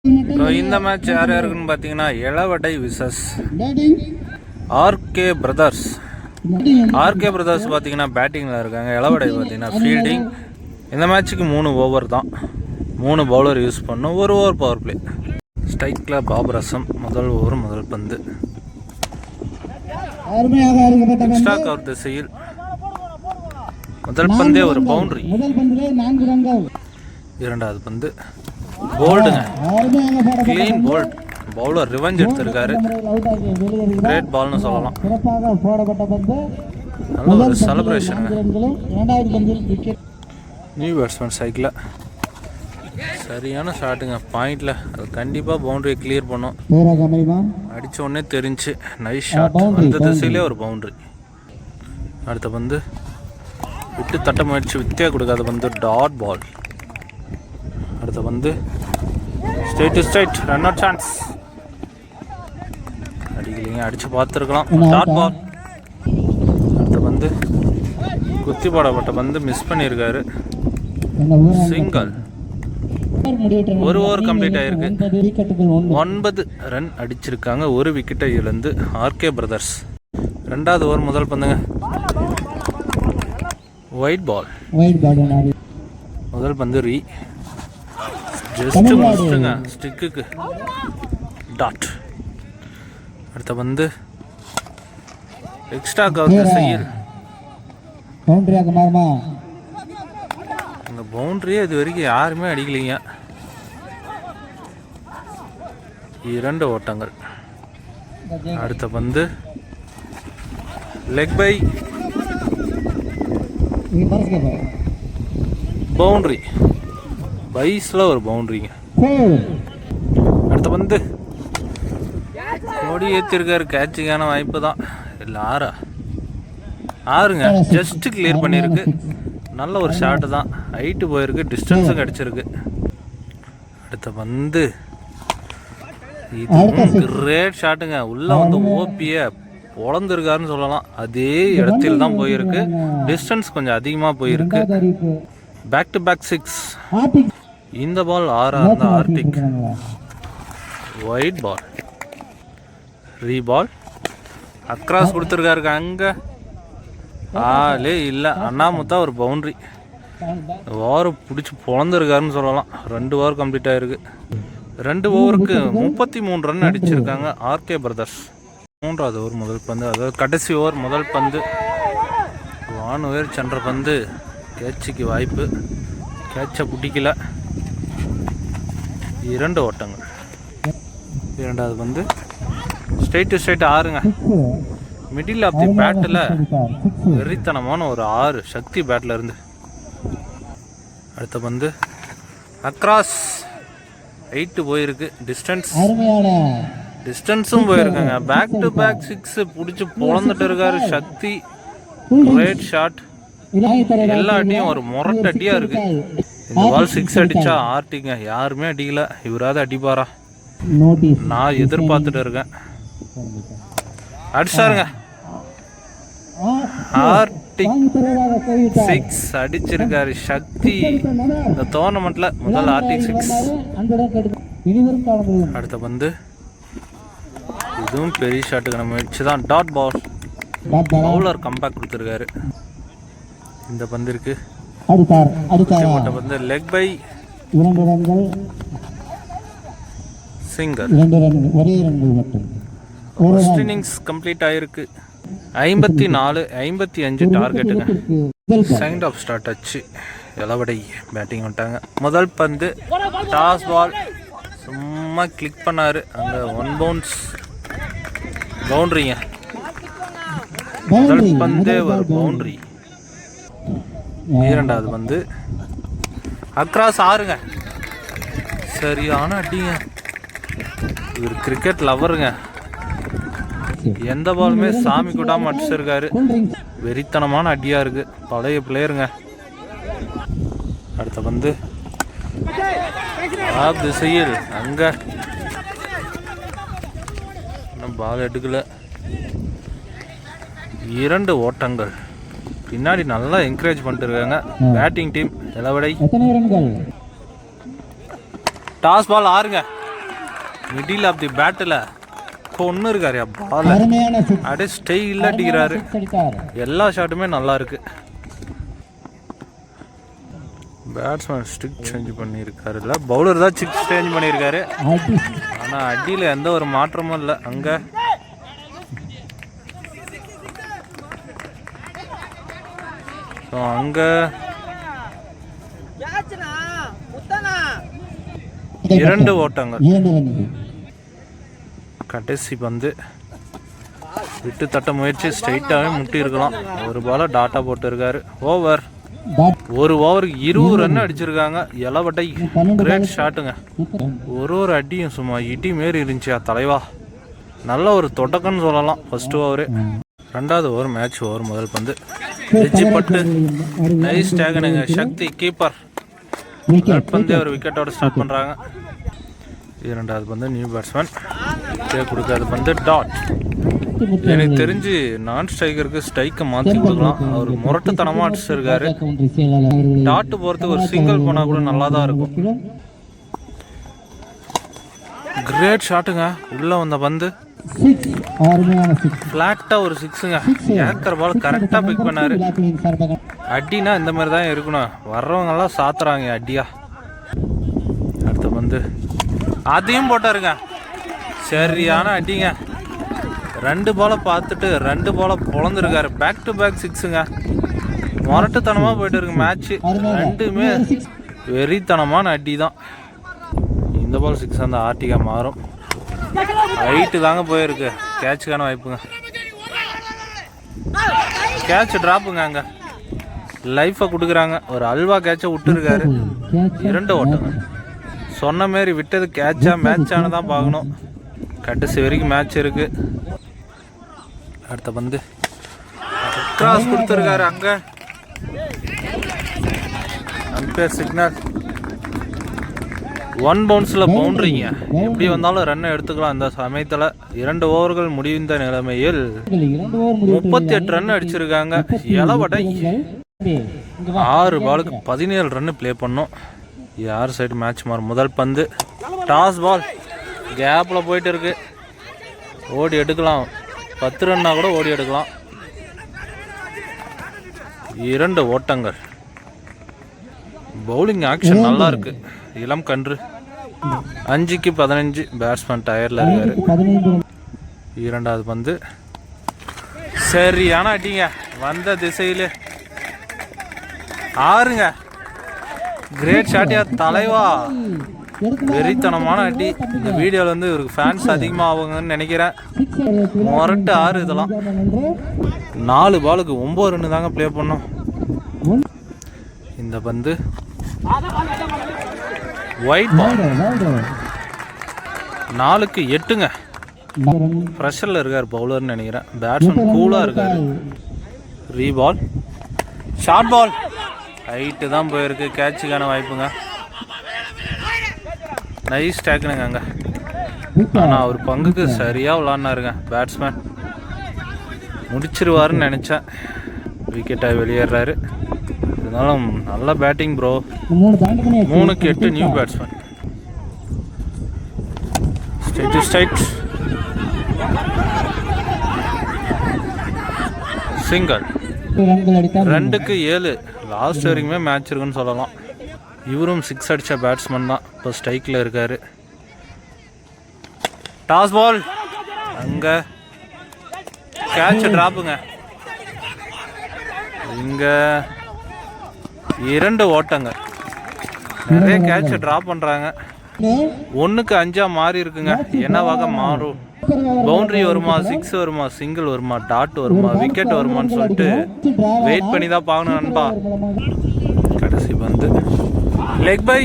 இந்த மேட்ச் யார் யாருக்குன்னு பார்த்தீங்கன்னா எளவடை versus RK brothers. RK brothers பார்த்தீங்கன்னா பேட்டிங்கில் இருக்காங்க, எளவடை பார்த்தீங்கன்னா ஃபீல்டிங். இந்த மேட்ச்சுக்கு 3 ஓவர் தான், 3 பவுலர் யூஸ் பண்ணும், 1 ஓவர் பவர் பிளே. ஸ்ட்ரைக்கில் பாபரசம், முதல் ஓவர் முதல் பந்து. எக்ஸ்ட்ரா கவர் திசையில் முதல் பந்தே ஒரு பவுண்டரி. இரண்டாவது பந்து போல்டுங்க, கிளீன் போல்ட். பவுலர் ரிவெஞ்ச் எடுத்திருக்காரு, கிரேட் பால்னு சொல்லலாம். நல்ல ஒரு செலிப்ரேஷனுங்க. நியூ பேட்ஸ்மேன் சைக்கிள் சரியான ஷாட்டுங்க, பாயிண்டில் அது கண்டிப்பாக பவுண்டரியை கிளியர் பண்ணும். அடித்த உடனே தெரிஞ்சு நைஸ் ஷாட், அந்த திசையிலே ஒரு பவுண்டரி. அடுத்த பந்து விட்டு தட்ட முயற்சி, வித்தியா கொடுக்காத பந்து, டாட் பால். அடுத்த பந்து straight to straight, run out chance. அடிக்கலைங்க, அடித்து பார்த்துருக்கலாம், டாட் பால். அடுத்த பந்து குத்தி போடப்பட்ட பந்து, மிஸ் பண்ணியிருக்காரு, சிங்கிள். 1 ஓவர் கம்ப்ளீட் ஆயிருக்கு, 9 ரன் அடிச்சிருக்காங்க, 1 விக்கெட்டை இழந்து ஆர்கே பிரதர்ஸ். ரெண்டாவது ஓவர் முதல் பந்துங்க, ஒயிட் பால். முதல் பந்து ரீ, ஜஸ்ட் முடிச்சுங்க ஸ்டிக்குக்கு, டாட். அடுத்த பந்து எக்ஸ்ட்ரா கவர் திசையில் அந்த பவுண்டரியே இது வரைக்கும் யாருமே அடிக்கலைங்க. 2 ஓட்டங்கள். அடுத்த பந்து லெக் பை, பவுண்டரி, பைஸில் ஒரு பவுண்டரிங்க. அடுத்த பந்து கொடி ஏற்றிருக்காரு, கேட்சுக்கான வாய்ப்பு தான். இல்லை ஆறுங்க, ஜஸ்ட் கிளியர் பண்ணியிருக்கு. நல்ல ஒரு ஷாட்டு தான், ஹைட்டு போயிருக்கு, டிஸ்டன்ஸும் கிடச்சிருக்கு. அடுத்த பந்து இது கிரேட் ஷாட்டுங்க, உள்ளே வந்து ஓபியை பொழந்துருக்காருன்னு சொல்லலாம். அதே இடத்தில் தான் போயிருக்கு, டிஸ்டன்ஸ் கொஞ்சம் அதிகமாக போயிருக்கு. Back to back 6. இந்த பால் 6 இருந்தால் ஆர்டிக். ஒயிட் பால், ரீபால், அக்ராஸ் கொடுத்துருக்காருங்க. அங்கே ஆளே இல்லை, அண்ணாமுத்தா ஒரு பவுண்ட்ரி. ஓவர் பிடிச்சி பொழந்துருக்காருன்னு சொல்லலாம். 2 ஓவர் கம்ப்ளீட் ஆகிருக்கு. 2 ஓவருக்கு 33 ரன் அடிச்சிருக்காங்க ஆர்கே பிரதர்ஸ். மூன்றாவது ஓவர் முதல் பந்து, அதாவது கடைசி ஓவர் முதல் பந்து. வானுவேர் சென்ற பந்து, கேட்சுக்கு வாய்ப்பு, கேட்சை பிடிக்கல. 2 ஓட்டங்கள். இரண்டாவது பந்து ஸ்ட்ரைட் டு ஸ்ட்ரைட் 6ங்க. மிடில் ஆஃப் தி பேட்டில் வெறித்தனமான ஒரு 6 சக்தி பேட்டில் இருந்து. அடுத்த பந்து அக்ராஸ், 8 போயிருக்கு, டிஸ்டன்ஸும் போயிருக்காங்க. பேக் டு பேக் 6 பிடிச்சி பொழந்துட்டு இருக்காரு சக்தி. கிரேட் ஷாட், எல்லா அடியும் ஒரு முரட்டடியா இருக்கு. இந்த பால் 6 அடிச்சா ஆர்டிங்க, யாருமே அடிக்கல, இவராது அடிப்பாரா நான் எதிர்பார்த்துட்டு இருக்கேன். அடிச்சாருங்க, ஆர்டிக் 6 அடிச்சிருக்காரு சக்தி. இந்த டோர்னமெண்ட்ல முதல் ஆர்டிக் 6. அடுத்த பந்து இதுவும் பெரிய ஷாட்டுக்கான முயற்சி தான், டாட் பால். பவுலர் கம்பேக் கொடுத்துருக்காரு. இந்த பந்திற்கு பந்து leg by, single. First innings complete ஆயிருக்கு. 54, 55 டார்கெட்டுங்க. செகண்ட் ஆஃப் ஸ்டார்ட் ஆச்சு, எளவடை பேட்டிங் வந்துட்டாங்க. முதல் பந்து டாஸ் பால், சும்மா கிளிக் பண்ணாரு, அங்கே 1 பவுன்ஸ், பவுண்டரிங்க. முதல் பந்தே ஒரு பவுண்டரி. இரண்டாவது பந்து அக்ராஸ் 6ங்க, சரியான அடிங்க. இவர் கிரிக்கெட் லவருங்க, எந்த பாலுமே சாமி கூடாம அடிச்சிருக்காரு. வெறித்தனமான அடியா இருக்கு, பழைய பிளேயருங்க. அடுத்த பந்து ஆப் திசையில், அங்க பால் எடுக்கல. 2 ஓட்டங்கள். பின்னாடி நல்லா என்கரேஜ் பண்ணிட்டு இருக்காங்க பேட்டிங் டீம் எளவடை. டாஸ் பால் 6ங்க, மிடில் ஆஃப் தி பேட்டில் ஒன்று இருக்காரு பால் அப்படியே ஸ்டைலாக அடிக்கிறாரு. எல்லா ஷாட்டுமே நல்லா இருக்கு. பேட்ஸ்மேன் ஸ்டிக் சேஞ்ச் பண்ணியிருக்காரு, இல்லை பவுலர் தான் ஸ்டிக் சேஞ்ச் பண்ணியிருக்காரு. ஆனால் அடியில் எந்த ஒரு மாற்றமும் இல்லை. அங்கே அங்கே 2 ஓட்டங்கள். கடைசி பந்து விட்டு தட்ட முயற்சி, ஸ்ட்ரைட்டாகவே முட்டி இருக்கலாம். ஒரு பால டாட்டா போட்டு இருக்காரு. ஓவர். ஒரு ஓவருக்கு 20 ரன் அடிச்சிருக்காங்க. இளவட்டை கிரேட் ஷாட்டுங்க. ஒரு அடியும் சும்மா இடி மாரி இருந்துச்சியா தலைவா. நல்ல ஒரு தொடக்கம்னு சொல்லலாம் ஃபர்ஸ்ட் ஓவரு. 2வது ஓவர் மேட்ச் ஓவர். முதல் பந்து வெஜ்ஜி பட்டு நைஸ் டேகனுங்க. சக்தி கீப்பர் பந்து ஒரு விக்கெட்டோட ஸ்டார்ட் பண்ணுறாங்க. 2வது பந்து நியூ பேட்ஸ்மேன் கொடுக்காது பந்து டாட். எனக்கு தெரிஞ்சு நான் ஸ்ட்ரைக்கருக்கு ஸ்ட்ரைக்கை மாற்றி கொடுக்கலாம். அவர் முரட்டுத்தனமாக அடிச்சிருக்காரு. டாட்டு போகிறதுக்கு ஒரு சிங்கிள் போனால் கூட நல்லா தான் இருக்கும். கிரேட் ஷாட்டுங்க. உள்ளே வந்த பந்து ஃப்ளாட்டாக ஒரு 6ங்க. ஏக்கர் பால் கரெக்டாக பிக் பண்ணாரு. அடினா இந்த மாதிரி தான் இருக்கணும். வர்றவங்கெல்லாம் சாத்துறாங்க அடியா. அடுத்த பந்து அதையும் போட்டாருங்க. சரியான அடிங்க. 2 பாலை பார்த்துட்டு 2 பாலை பொழந்துருக்காரு. பேக் டு பேக் 6ங்க. முரட்டுத்தனமாக போயிட்டு இருக்கு மேட்ச்சு. 2மே வெறித்தனமான அடி தான். இந்த பால் 6 அந்த ஆர்டிகா மாறும். ஹைட்டு தாங்க போயிருக்கு. கேட்சுக்கான வாய்ப்புங்க. கேட்ச் ட்ராப்புங்க. அங்கே லைஃபை கொடுக்குறாங்க. ஒரு அல்வா கேட்சை விட்டுருக்காரு. 2 ஓட்டங்க. சொன்ன மாரி விட்டது கேட்சா மேட்சானு தான் பார்க்கணும். கடைசி வரைக்கும் மேட்ச் இருக்கு. அடுத்த பந்து கிராஸ் கொடுத்துருக்காரு. அங்கே அம்பேர் சிக்னல். 1 பவுன்ஸில் பவுண்டரிங்க. எப்படி வந்தாலும் ரன்னை எடுத்துக்கலாம். இந்த சமயத்தில் 2 ஓவர்கள் முடிந்த நிலைமையில் 38 ரன் அடிச்சிருக்காங்க. இளவடை 6 பாலுக்கு 17 ரன் பிளே பண்ணோம். யார் சைடு மேட்ச் மாறும். முதல் பந்து டாஸ் பால் கேப்பில் போயிட்டு இருக்கு. ஓடி எடுக்கலாம். 10 ரன்னா கூட ஓடி எடுக்கலாம். 2 ஓட்டங்கள். பவுலிங் ஆக்ஷன் நல்லா இருக்கு. இளம் கன்று. 5க்கு 15 பேட்ஸ்மேன் டயர்ல இருக்காரு. 2வது பந்து சரியான அடிங்க. வந்த திசையில 6ங்க. கிரேட் ஷாட்டியா தலைவா. வெறித்தனமான அடி. இந்த வீடியோவில் வந்து இவருக்கு ஃபேன்ஸ் அதிகமாக ஆகுங்கன்னு நினைக்கிறேன். முரட்டு 6 இதெல்லாம். 4 பாலுக்கு 9 ரன்னு தாங்க ப்ளே பண்ணோம். இந்த பந்து ஒயிட் பால். 4க்கு 8ங்க. ப்ரெஷரில் இருக்கார் பவுலர்னு நினைக்கிறேன். பேட்ஸ்மேன் கூலாக இருக்கார். ரீபால் ஷார்ட் பால் ஹைட்டு தான் போயிருக்கு. கேட்சுக்கான வாய்ப்புங்க. நைஸ் டேக்குனுங்க. அங்கே ஆனால் அவர் பங்குக்கு சரியாக விளாட்னாருங்க பேட்ஸ்மேன். முடிச்சிருவாருன்னு நினச்சேன். விக்கெட்டாக வெளியேறாரு. இருந்தாலும் நல்ல பேட்டிங் ப்ரோ. 3க்கு 8 நியூ பேட்ஸ்மேன். Straight single. 2க்கு 7. லாஸ்ட் வரைக்குமே மேட்ச் இருக்குன்னு சொல்லலாம். இவரும் 6 அடித்த பேட்ஸ்மேன் தான். இப்போ ஸ்ட்ரைக்கில் இருக்காரு. டாஸ் பால் அங்கே கேட்ச் ட்ராப்புங்க. இங்கே 2 ஓட்டங்க. நிறைய கேட்சை ட்ராப் பண்ணுறாங்க. 1க்கு 5 மாறி இருக்குங்க. என்னவாக மாறும். பவுண்டரி வருமா, 6 வருமா, சிங்கிள் வருமா, டாட் வருமா, விக்கெட் வருமானு சொல்லிட்டு வெயிட் பண்ணி தான் பார்க்கணும் நண்பா. கடைசி பந்து லெக் பை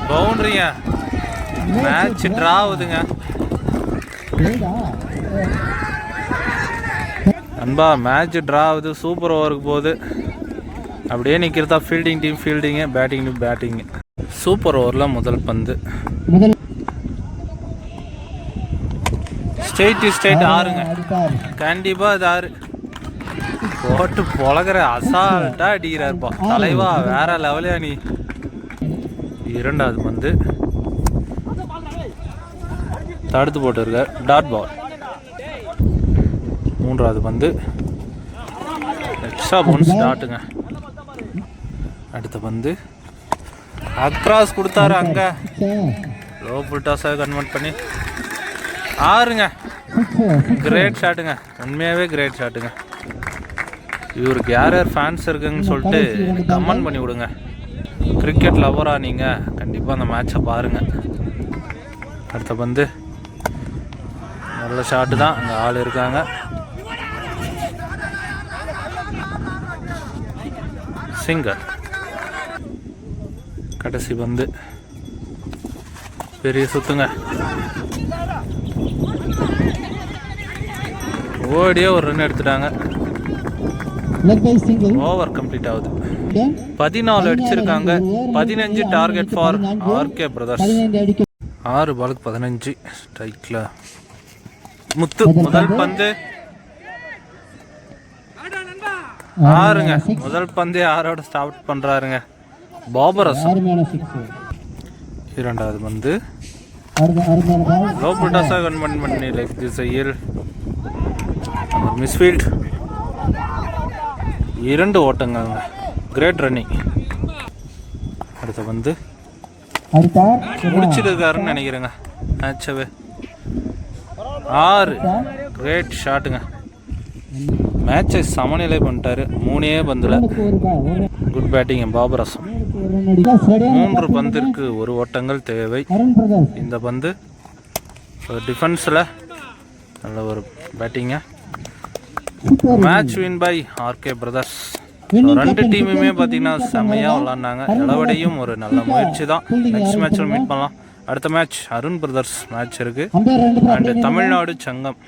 பவுண்டரிங்க. மேட்ச் ட்ரா ஆகுதுங்க நண்பா. மேட்ச் ட்ரா ஆகுது. சூப்பர் ஓவருக்கு போகுது. அப்படியே நிற்கிறதா fielding team fielding, batting team batting. Super ஓவரில் முதல் பந்து ஸ்ட்ரைட் 6ங்க. கண்டிப்பாக அது 6 போட்டு பொழகிற அசால்ட்டாக அடிக்கிறாருப்பா தலைவா. வேற லெவலையா நீ. 2வது பந்து தடுத்து போட்டுருக்கார். Dot ball. மூன்றாவது பந்து எக்ஸ்ட்ரா பவுன்ஸ் டாட்டுங்க. அடுத்த பந்து அக்ராஸ் கொடுத்தாரு. அங்கே லோ புல் டாஸாக கன்வெர்ட் பண்ணி 6ங்க. கிரேட் ஷாட்டுங்க, உண்மையாகவே கிரேட் ஷாட்டுங்க. இவருக்கு யார் யார் ஃபேன்ஸ் இருக்குங்கன்னு சொல்லிட்டு கமெண்ட் பண்ணி விடுங்க. கிரிக்கெட் லவராக நீங்கள் கண்டிப்பாக அந்த மேட்சை பாருங்கள். அடுத்த பந்து நல்ல ஷாட்டு தான். அங்கே ஆள் இருக்காங்க. சிங்கர். கடைசி பந்து பெரிய சுத்துங்க. ஓடியே ஒரு ரன் எடுத்துட்டாங்க. ஓவர் கம்ப்ளீட் ஆகுது. 14 அடிச்சிருக்காங்க. 15 டார்கெட் ஃபார் ஆர்கே பிரதர்ஸ். 6 பாலுக்கு 15 ஸ்ட்ரைக்கில் முத்து. முதல் பந்து 6ங்க. முதல் பந்தே 6ஓட ஸ்டார்ட் பண்ணுறாருங்க பாபர் அசம். இரண்டாவது பந்து லோ புல்டாஸாக கன்வெர்ட் பண்ணி லெஃப்ட் திசையில் மிஸ்ஃபீல்ட். 2 ஓட்டங்கள்ங்க. Great running. அடுத்த பந்து முடிச்சிருக்காருன்னு நினைக்கிறேங்க மேட்சவே. 6 கிரேட் ஷாட்டுங்க. மேட்சை சமநிலை பண்ணிட்டாரு 3 பந்தில். Good batting Babar Azam. 3 பந்திற்கு 1 ஓட்டங்கள் தேவை. இந்த பந்து டிஃபென்ஸில் நல்ல ஒரு பேட்டிங்க. Match win by RK brothers. 2 டீமுமே பார்த்தீங்கன்னா செம்மையாக விளாண்டாங்க. இளவடையும் ஒரு நல்ல முயற்சி தான். நெக்ஸ்ட் மேட்ச்சில் மீட் பண்ணலாம். அடுத்த மேட்ச் அருண் பிரதர்ஸ் மேட்ச் இருக்குது. அண்டு தமிழ்நாடு சங்கம்